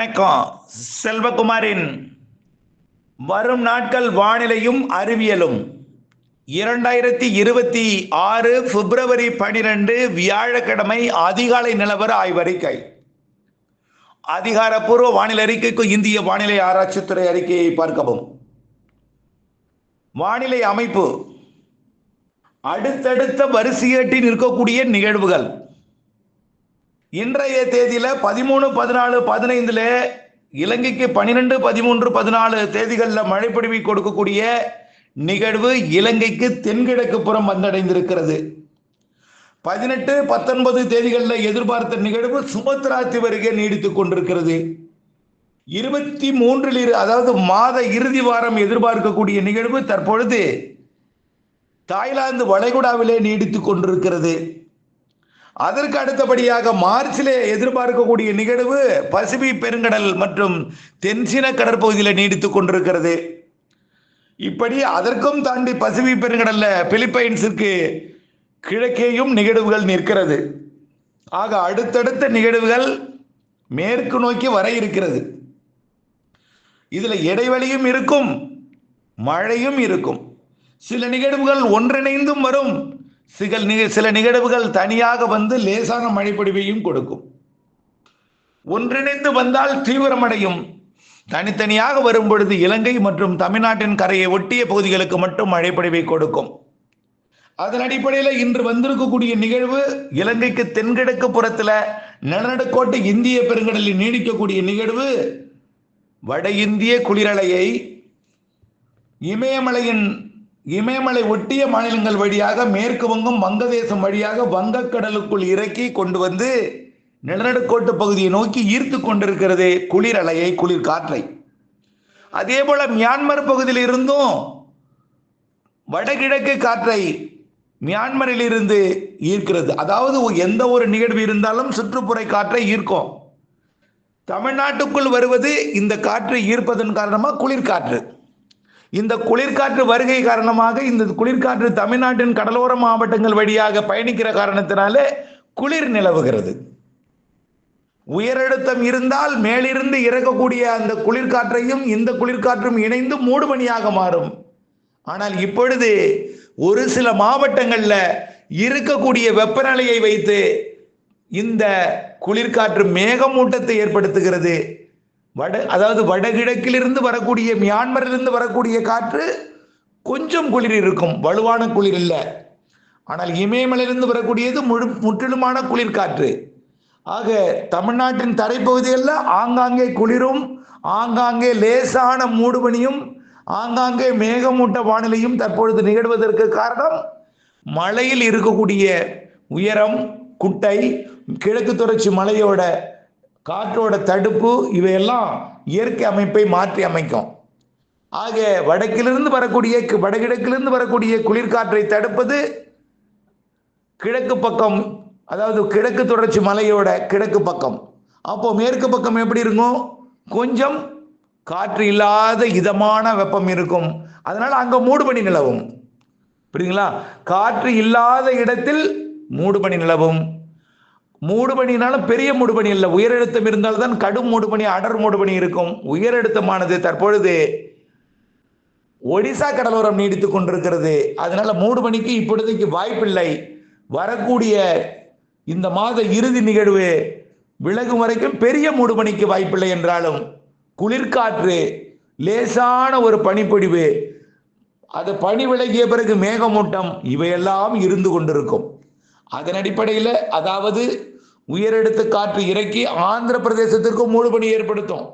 வணக்கம். செல்வகுமாரின் வரும் நாட்கள் வானிலையும் அறிவியலும் 2026 பிப்ரவரி 12 வியாழக்கிழமை அதிகாலை நிலவர ஆய்வறிக்கை. அதிகாரப்பூர்வ வானிலை அறிக்கைக்கு இந்திய வானிலை ஆராய்ச்சித்துறை அறிக்கையை பார்க்கவும். வானிலை அமைப்பு அடுத்தடுத்த வரிசையேட்டில் இருக்கக்கூடிய நிகழ்வுகள். இன்றைய தேதியில 13, 14, 15 இலங்கைக்கு 12, 13, 14 தேதிகளில் மழைப்பொழிவை கொடுக்கக்கூடிய நிகழ்வு இலங்கைக்கு தென்கிழக்கு புறம் வந்தடைந்திருக்கிறது. 18, 19 தேதிகளில் எதிர்பார்த்த நிகழ்வு சுமத்ரா தீவு அருகே நீடித்துக் கொண்டிருக்கிறது. 23 அதாவது மாத இறுதி வாரம் எதிர்பார்க்கக்கூடிய நிகழ்வு தற்பொழுது தாய்லாந்து வளைகுடாவிலே நீடித்துக் கொண்டிருக்கிறது. அதற்கு அடுத்தபடியாக மார்ச்சிலே எதிர்பார்க்கக்கூடிய நிகழ்வு பசிபிக் பெருங்கடல் மற்றும் தென்சீன கடற்பகுதியில் நீடித்துக் கொண்டிருக்கிறது. இப்படி அதற்கும் தாண்டி பசிபிக் பெருங்கடல்ல பிலிப்பைன்ஸிற்கு கிழக்கேயும் நிகழ்வுகள் நிற்கிறது. ஆக அடுத்தடுத்த நிகழ்வுகள் மேற்கு நோக்கி வர இருக்கிறது. இதுல இடைவெளியும் இருக்கும், மழையும் இருக்கும். சில நிகழ்வுகள் ஒன்றிணைந்தும் வரும், சில நிகழ்வுகள் தனியாக வந்து லேசான மழைப்பொழிவையும் கொடுக்கும். ஒன்றிணைந்து வந்தால் தீவிரமடையும். தனித்தனியாக வரும் பொழுது இலங்கை மற்றும் தமிழ்நாட்டின் கரையை ஒட்டிய பகுதிகளுக்கு மட்டும் மழைப்பொழிவை கொடுக்கும். அதன் அடிப்படையில் இன்று வந்திருக்கக்கூடிய நிகழ்வு இலங்கைக்கு தென்கிழக்கு புறத்தில் நிலநடுக்கோட்டு இந்திய பெருங்கடலில் நீடிக்கக்கூடிய நிகழ்வு வட இந்திய குளிரலையை இமயமலை ஒட்டிய மாநிலங்கள் வழியாக மேற்கு வங்கம், வங்கதேசம் வழியாக வங்கக்கடலுக்குள் இறக்கி கொண்டு வந்து நிலநடுக்கோட்டு பகுதியை நோக்கி ஈர்த்து கொண்டிருக்கிறது குளிரலையை, குளிர் காற்றை. அதே போல மியான்மர் பகுதியில் இருந்தும் வடகிழக்கு காற்றை மியான்மரில் இருந்து ஈர்க்கிறது. அதாவது எந்த ஒரு நிகழ்வு இருந்தாலும் சுற்றுப்புற காற்றை ஈர்க்கும். தமிழ்நாட்டுக்குள் வருவது இந்த காற்று ஈர்ப்பதன் காரணமாக குளிர்காற்று. இந்த குளிர்காற்று வருகை காரணமாக இந்த குளிர்காற்று தமிழ்நாட்டின் கடலோர மாவட்டங்கள் வழியாக பயணிக்கிற காரணத்தினாலே குளிர் நிலவுகிறது. உயரழுத்தம் இருந்தால் மேலிருந்து இறக்கக்கூடிய அந்த குளிர்காற்றையும் இந்த குளிர்காற்றும் இணைந்து மூடுபனியாக மாறும். ஆனால் இப்பொழுது ஒரு சில மாவட்டங்களில் இருக்கக்கூடிய வெப்பநிலையை வைத்து இந்த குளிர்காற்று மேகமூட்டத்தை ஏற்படுத்துகிறது. அதாவது வடகிழக்கிலிருந்து வரக்கூடிய, மியான்மரிலிருந்து வரக்கூடிய காற்று கொஞ்சம் குளிர் இருக்கும், வலுவான குளிர் இல்லை. ஆனால் இமயமலையிலிருந்து வரக்கூடியது முற்றிலுமான குளிர் காற்று. ஆக தமிழ்நாட்டின் தரைப்பகுதிகளில் ஆங்காங்கே குளிரும், ஆங்காங்கே லேசான மூடுபனியும், ஆங்காங்கே மேகமூட்ட வானிலையும் தற்பொழுது நிகழ்வதற்கு காரணம் மலையில் இருக்கக்கூடிய உயரம், குட்டை, கிழக்கு தொடர்ச்சி மலையோட காற்றோட தடுப்பு, இவையெல்லாம் இயற்கை அமைப்பை மாற்றி அமைக்கும். ஆக வடக்கிலிருந்து வரக்கூடிய குளிர்காற்றை தடுப்பது கிழக்கு பக்கம், அதாவது கிழக்கு தொடர்ச்சி மலையோட கிழக்கு பக்கம். அப்போ மேற்கு பக்கம் எப்படி இருக்கும்? கொஞ்சம் காற்று இல்லாத இதமான வெப்பம் இருக்கும். அதனால அங்க மூடுபனி நிலவும். புரியுங்களா? காற்று இல்லாத இடத்தில் மூடுபனி நிலவும். மூடுபனினாலும் பெரிய மூடுபனி இல்லை, உயரழுத்தம் இருந்தால்தான் கடும் மூடுபனி, அடர் மூடுபனி இருக்கும். உயரழுத்தமானது தற்பொழுது ஒடிசா கடலோரம் நீடித்துக் கொண்டிருக்கிறது. அதனால மூடுபனிக்கு இப்பொழுதைக்கு வாய்ப்பில்லை. வரக்கூடிய இந்த மாத இறுதி நிகழ்வு விலகும் வரைக்கும் பெரிய மூடுபனிக்கு வாய்ப்பில்லை என்றாலும் குளிர்காற்று, லேசான ஒரு பனிப்பொழிவு, அது பனி விலகிய பிறகு மேகமூட்டம், இவையெல்லாம் இருந்து கொண்டிருக்கும். அதன் அடிப்படையில் அதாவது உயரடுத்த காற்று இறக்கி ஆந்திர பிரதேசத்திற்கும் மூடுபனி ஏற்படுத்தும்,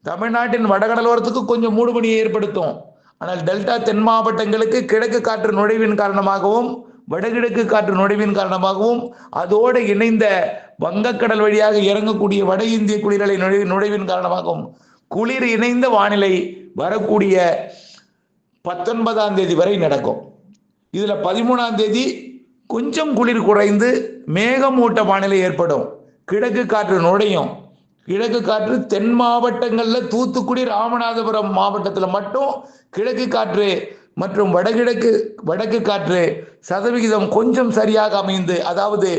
தமிழ்நாட்டின் வடகடலோரத்துக்கு கொஞ்சம் மூடுபனியை ஏற்படுத்தும். ஆனால் டெல்டா தென் மாவட்டங்களுக்கு கிழக்கு காற்று நுழைவின் காரணமாகவும் வடகிழக்கு காற்று நுழைவின் காரணமாகவும் அதோடு இணைந்த வங்கக்கடல் வழியாக இறங்கக்கூடிய வட இந்திய குளிரலை நுழைவின் காரணமாகவும் குளிர் இணைந்த வானிலை வரக்கூடிய 19ஆம் தேதி வரை நடக்கும். இதுல 13ஆம் தேதி கொஞ்சம் குளிர் குறைந்து மேகமூட்ட வானிலை ஏற்படும். கிழக்கு காற்று நுழையும். கிழக்கு காற்று தென் மாவட்டங்களில் தூத்துக்குடி, ராமநாதபுரம் மாவட்டத்தில் மட்டும் கிழக்கு காற்று மற்றும் வடக்கு காற்று சதவிகிதம் கொஞ்சம் சரியாக அமைந்து, அதாவது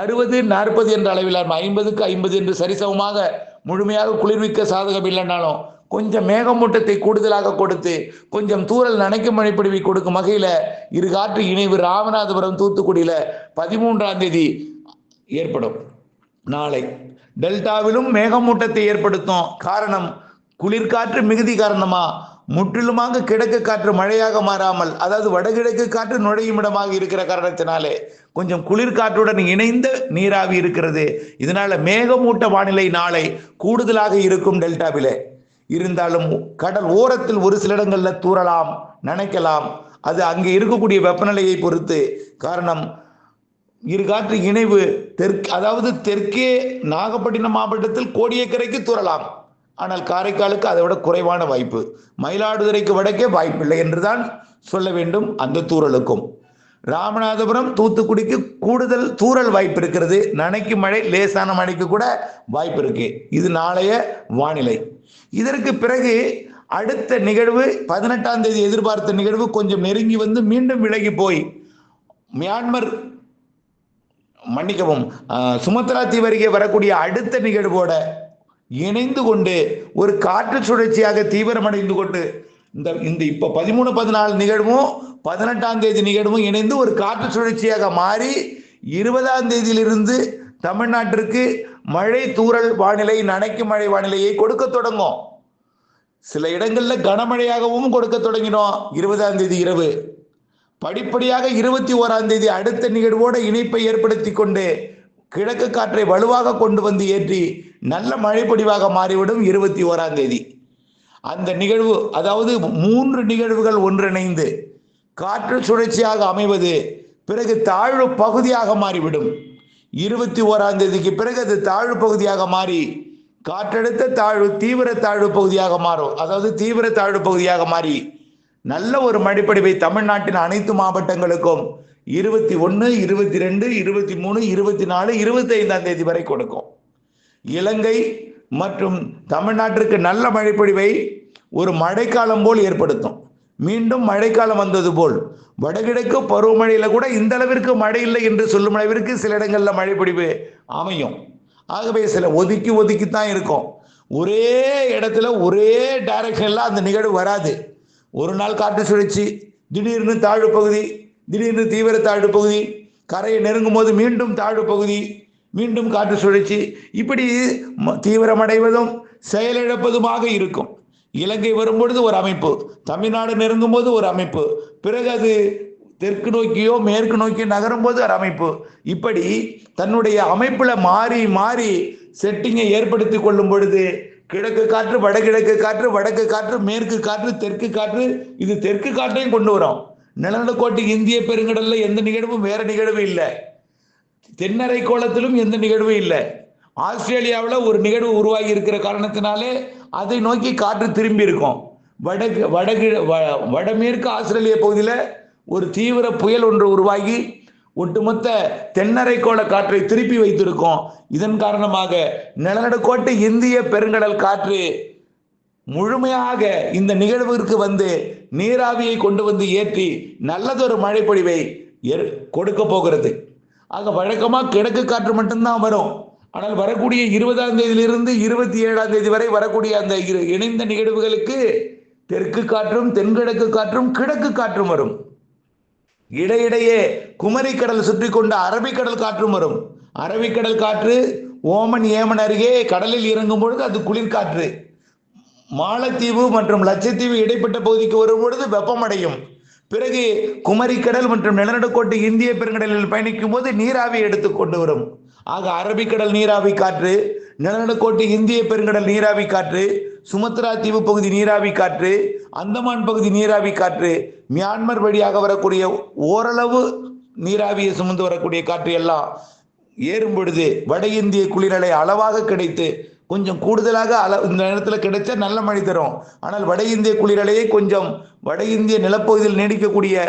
60-40 என்ற அளவில் 50-50 என்று சரிசமமாக முழுமையாக குளிர்விக்க சாதகம் இல்லைனாலும் கொஞ்சம் மேகமூட்டத்தை கூடுதலாக கொடுத்து கொஞ்சம் தூறல் நனைக்கும் மழைப்பொழிவை கொடுக்கும் வகையில் இரு காற்று இணைவு ராமநாதபுரம் தூத்துக்குடியில் 13ஆம் தேதி ஏற்படும். நாளை டெல்டாவிலும் மேகமூட்டத்தை ஏற்படுத்தும். காரணம் குளிர்காற்று மிகுதி காரணமா முற்றிலுமாக கிழக்கு காற்று மழையாக மாறாமல், அதாவது வடகிழக்கு காற்று நுழையும் இடமாக இருக்கிற காரணத்தினாலே கொஞ்சம் குளிர்காற்றுடன் இணைந்த நீராவி இருக்கிறது. இதனால மேகமூட்ட வானிலை நாளை கூடுதலாக இருக்கும் டெல்டாவிலே. இருந்தாலும் கடல் ஓரத்தில் ஒரு சில இடங்களில் தூறலாம், நனைக்கலாம். அது அங்கே இருக்கக்கூடிய வெப்பநிலையை பொறுத்து. காரணம் இரு காற்று இணைவு அதாவது தெற்கே நாகப்பட்டினம் மாவட்டத்தில் கோடியக்கரைக்கு தூறலாம். ஆனால் காரைக்காலுக்கு அதை விட குறைவான வாய்ப்பு. மயிலாடுதுறைக்கு வடக்கே வாய்ப்பில்லை என்றுதான் சொல்ல வேண்டும். அந்த தூறலுக்கும் ராமநாதபுரம் தூத்துக்குடிக்கு கூடுதல் தூறல் வாய்ப்பு இருக்கிறது. நனைக்கு மழை, லேசான மழைக்கு கூட வாய்ப்பு இருக்கு. இது நாளைய வானிலை. இதற்கு பிறகு அடுத்த நிகழ்வு 18ஆம் தேதி எதிர்பார்த்த நிகழ்வு கொஞ்சம் நெருங்கி வந்து மீண்டும் விலகி போய் மியான்மர் சுமத்ரா தீவு அருகே வரக்கூடிய அடுத்த நிகழ்வோட இணைந்து கொண்டு ஒரு காற்று சுழற்சியாக தீவிரமடைந்து கொண்டு இந்த இப்ப 13, 14 நிகழ்வும் 18ஆம் தேதி நிகழ்வும் இணைந்து ஒரு காற்று சுழற்சியாக மாறி 20ஆம் தேதியிலிருந்து தமிழ்நாட்டிற்கு மழை தூறல் வானிலை, நனைக்கும் மழை வானிலையை கொடுக்க தொடங்கும். சில இடங்கள்ல கனமழையாகவும் கொடுக்க தொடங்கினோம் 20ஆம் தேதி இரவு. படிப்படியாக 21ஆம் தேதி அடுத்த நிகழ்வோடு இணைப்பை ஏற்படுத்தி கொண்டு கிழக்கு காற்றை வலுவாக கொண்டு வந்து ஏற்றி நல்ல மழை பொழிவாக மாறிவிடும் 21ஆம் தேதி. அந்த நிகழ்வு, அதாவது 3 நிகழ்வுகள் ஒன்றிணைந்து காற்று சுழற்சியாக அமைவது பிறகு தாழ்வு பகுதியாக மாறிவிடும். 21ஆம் தேதிக்கு பிறகு அது தாழ்வு பகுதியாக மாறி காற்றழுத்த தாழ்வு தீவிர தாழ்வு பகுதியாக மாறும். அதாவது தீவிர தாழ்வு பகுதியாக மாறி நல்ல ஒரு மழைப்பொழிவை தமிழ்நாட்டின் அனைத்து மாவட்டங்களுக்கும் 21, 22, 23, 24, 25ஆம் தேதி வரை கொடுக்கும். இலங்கை மற்றும் தமிழ்நாட்டிற்கு நல்ல மழைப்பொழிவை ஒரு மழைக்காலம் போல் ஏற்படுத்தும். மீண்டும் மழைக்காலம் வந்தது போல் வடகிழக்கு பருவமழையில கூட இந்த அளவிற்கு மழை இல்லை என்று சொல்லும் அளவிற்கு சில இடங்கள்ல மழைப்பொழிவு அமையும். ஆகவே சில ஒதுக்கித்தான் இருக்கும். ஒரே இடத்துல ஒரே டைரக்ஷன்ல அந்த நிகழ்வு வராது. ஒரு நாள் காற்று சுழற்சி, திடீர்னு தாழ்வு பகுதி, திடீர்னு தீவிர தாழ்வு பகுதி, கரையை நெருங்கும் போது மீண்டும் தாழ்வு பகுதி, மீண்டும் காற்று சுழற்சி, இப்படி தீவிரமடைவதும் செயலிழப்பதுமாக இருக்கும். இலங்கை வரும்பொழுது ஒரு அமைப்பு, தமிழ்நாடு நெருங்கும் போது ஒரு அமைப்பு, பிறகு அது தெற்கு நோக்கியோ மேற்கு நோக்கியோ நகரும் போது ஒரு அமைப்பு. இப்படி தன்னுடைய அமைப்புல மாறி மாறி செட்டிங்கை ஏற்படுத்தி கொள்ளும் பொழுது கிழக்கு காற்று, வடகிழக்கு காற்று, வடக்கு காற்று, மேற்கு காற்று, தெற்கு காற்று, இது தெற்கு காற்றையும் கொண்டு வரும். நிலநடுக்கோட்டு இந்திய பெருங்கடல்ல எந்த நிகழ்வும் வேற நிகழ்வு இல்லை. தென்னரை கோளத்திலும் எந்த நிகழ்வும் இல்லை. ஆஸ்திரேலியாவில் ஒரு நிகழ்வு உருவாகி இருக்கிற காரணத்தினாலே அதை நோக்கி காற்று திரும்பி இருக்கும். வடமேற்கு ஆஸ்திரேலிய பகுதியில் ஒரு தீவிர புயல் ஒன்று உருவாகி ஒட்டுமொத்த தென்னரைக்கோள காற்றை திருப்பி வைத்திருக்கும். இதன் காரணமாக நிலநடுக்கோட்டு இந்திய பெருங்கடல் காற்று முழுமையாக இந்த நிகழ்விற்கு வந்து நீராவியை கொண்டு வந்து ஏற்றி நல்லதொரு மழை பொழிவை கொடுக்க போகிறது. ஆக வழக்கமாக கிழக்கு காற்று மட்டும்தான் வரும். ஆனால் வரக்கூடிய 20ஆம் தேதியிலிருந்து 27ஆம் தேதி வரை வரக்கூடிய அந்த இணைந்த நிகழ்வுகளுக்கு தெற்கு காற்றும், தென்கிழக்கு காற்றும், கிழக்கு காற்றும் வரும். இடையிடையே குமரிக்கடல் சுற்றி கொண்ட அரபிக்கடல் காற்றும் வரும். அரபிக்கடல் காற்று ஓமன், ஏமன் அருகே கடலில் இறங்கும் பொழுது அது குளிர்காற்று. மாலத்தீவு மற்றும் லட்சத்தீவு இடைப்பட்ட பகுதிக்கு வரும் பொழுது வெப்பமடையும். பிறகு குமரிக்கடல் மற்றும் நிலநடுக்கோட்டு இந்திய பெருங்கடலில் பயணிக்கும் போது நீராவி எடுத்து கொண்டு வரும். ஆக அரபிக்கடல் நீராவி காற்று, நிலநடுக்கோட்டு இந்திய பெருங்கடல் நீராவி காற்று, சுமத்ரா தீவு பகுதி நீராவி காற்று, அந்தமான் பகுதி நீராவி காற்று, மியான்மர் வழியாக வரக்கூடிய ஓரளவு நீராவியை சுமந்து வரக்கூடிய காற்று எல்லாம் ஏறும் பொழுது வட இந்திய குளிரலை அளவாக கிடைத்து கொஞ்சம் கூடுதலாக இந்த நேரத்தில் கிடைச்சா நல்ல மழை தரும். ஆனால் வட இந்திய குளிரலையை கொஞ்சம் வட இந்திய நிலப்பகுதியில் நீடிக்கக்கூடிய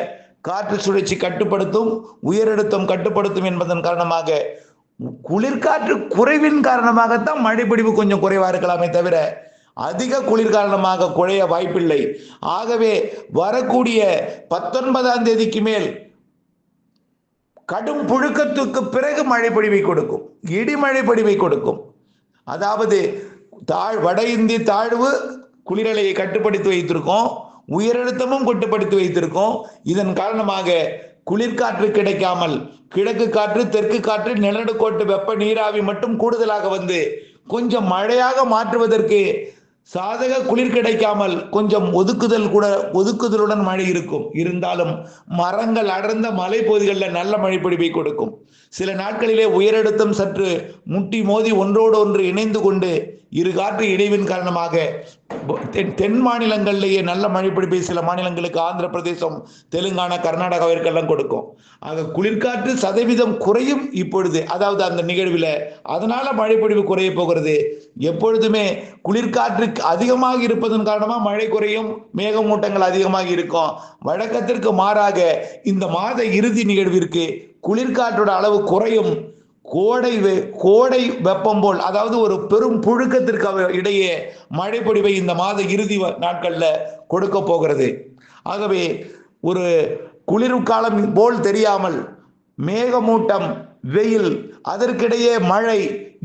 காற்று சுழற்சி கட்டுப்படுத்தும், உயரழுத்தம் கட்டுப்படுத்தும் என்பதன் காரணமாக குளிர்காற்று குறைவின் காரணமாகத்தான் மழைப்பொழிவு கொஞ்சம் குறைவா இருக்கலாமே தவிர அதிக குளிர் காரணமாக குறைய வாய்ப்பில்லை. ஆகவே வரக்கூடிய 19ஆம் தேதிக்கு மேல் கடும் புழுக்கத்துக்கு பிறகு மழை பொழிவை கொடுக்கும், இடிமழை பொழிவை கொடுக்கும். அதாவது வட இந்திய தாழ்வு குளிரலையை கட்டுப்படுத்தி வைத்திருக்கோம், உயரழுத்தமும் கட்டுப்படுத்தி வைத்திருக்கோம். இதன் காரணமாக குளிர்காற்று கிடைக்காமல் கிழக்கு காற்று, தெற்கு காற்று, நிலநடுக்கோட்டு வெப்ப நீராவி மட்டும் கூடுதலாக வந்து கொஞ்சம் மழையாக மாற்றுவதற்கு சாதக குளிர் கிடைக்காமல் கொஞ்சம் ஒதுக்குதலுடன் மழை இருக்கும். இருந்தாலும் மரங்கள் அடர்ந்த மலைப்பகுதிகளில் நல்ல மழை பொழிவை கொடுக்கும். சில நாட்களிலே உயரழுத்தம் சற்று முட்டி மோதி ஒன்றோடு ஒன்று இணைந்து கொண்டு இரு காற்று இணைவின் காரணமாக தென் மாநிலங்களிலேயே நல்ல மழை பொழிவை சில மாநிலங்களுக்கு ஆந்திர பிரதேசம், தெலுங்கானா, கர்நாடகாவிற்கெல்லாம் கொடுக்கும். ஆக குளிர்காற்று சதவீதம் குறையும் இப்பொழுது, அதாவது அந்த நிகழ்வில். அதனால மழை பொழிவு குறைய போகிறது. எப்பொழுதுமே குளிர்காற்று அதிகமாக இருப்பதன் காரணமாக மழை குறையும், மேகமூட்டங்கள் அதிகமாக இருக்கும். வழக்கத்திற்கு மாறாக இந்த மாத இறுதி நிகழ்விற்கு குளிர்காற்றோட அளவு குறையும். கோடை வெப்பம் போல், அதாவது ஒரு பெரும் புழுக்கத்திற்கு இடையே மழை பொழிவை இந்த மாத இறுதி நாட்களில் கொடுக்க போகிறது. ஆகவே ஒரு குளிர்காலம் போல் தெரியாமல் மேகமூட்டம், வெயில், அதற்கிடையே மழை,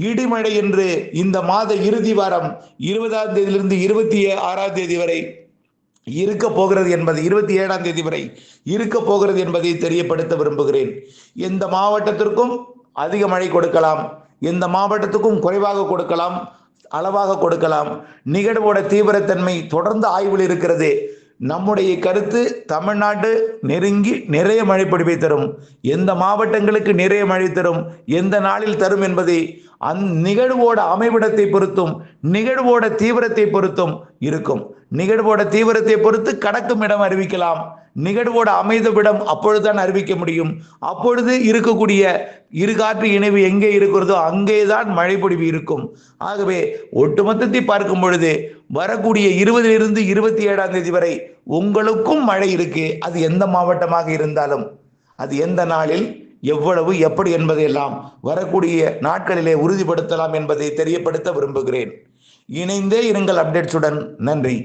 இடிமழை என்று இந்த மாத இறுதி வாரம் 20ஆம் தேதியிலிருந்து 26ஆம் தேதி வரை இருக்க போகிறது என்பதை, 27ஆம் தேதி வரை இருக்க போகிறது என்பதை தெரியப்படுத்த விரும்புகிறேன். எந்த மாவட்டத்திற்கும் அதிக மழை கொடுக்கலாம், எந்த மாவட்டத்துக்கும் குறைவாக கொடுக்கலாம், அளவாக கொடுக்கலாம். நிகழ்வோட தீவிரத்தன்மை தொடர்ந்து ஆய்வில் இருக்கிறது. நம்முடைய கருத்து, தமிழ்நாடு நெருங்கி நிறைய மழை பொழிவை தரும். எந்த மாவட்டங்களுக்கு நிறைய மழை தரும், எந்த நாளில் தரும் என்பதை நிகழ்வோட அமைவிடத்தை பொறுத்தும் நிகழ்வோட தீவிரத்தை பொறுத்தும் இருக்கும். நிகழ்வோட தீவிரத்தை பொறுத்து கடக்கும் இடம் அறிவிக்கலாம். நிகழ்வோட அமைதவிடம் அப்பொழுதுதான் அறிவிக்க முடியும். அப்பொழுது இருக்கக்கூடிய இரு காற்று இணைவு எங்கே இருக்கிறதோ அங்கேதான் மழை பொழிவு இருக்கும். ஆகவே ஒட்டுமொத்தத்தை பார்க்கும் பொழுது வரக்கூடிய 20லிருந்து 27ஆம் தேதி வரை உங்களுக்கும் மழை இருக்கு. அது எந்த மாவட்டமாக இருந்தாலும், அது எந்த நாளில், எவ்வளவு, எப்படி என்பதையெல்லாம் வரக்கூடிய நாட்களிலே உறுதிப்படுத்தலாம் என்பதை தெரியப்படுத்த விரும்புகிறேன். இணைந்தே இருங்கள் அப்டேட்ஸுடன். நன்றி.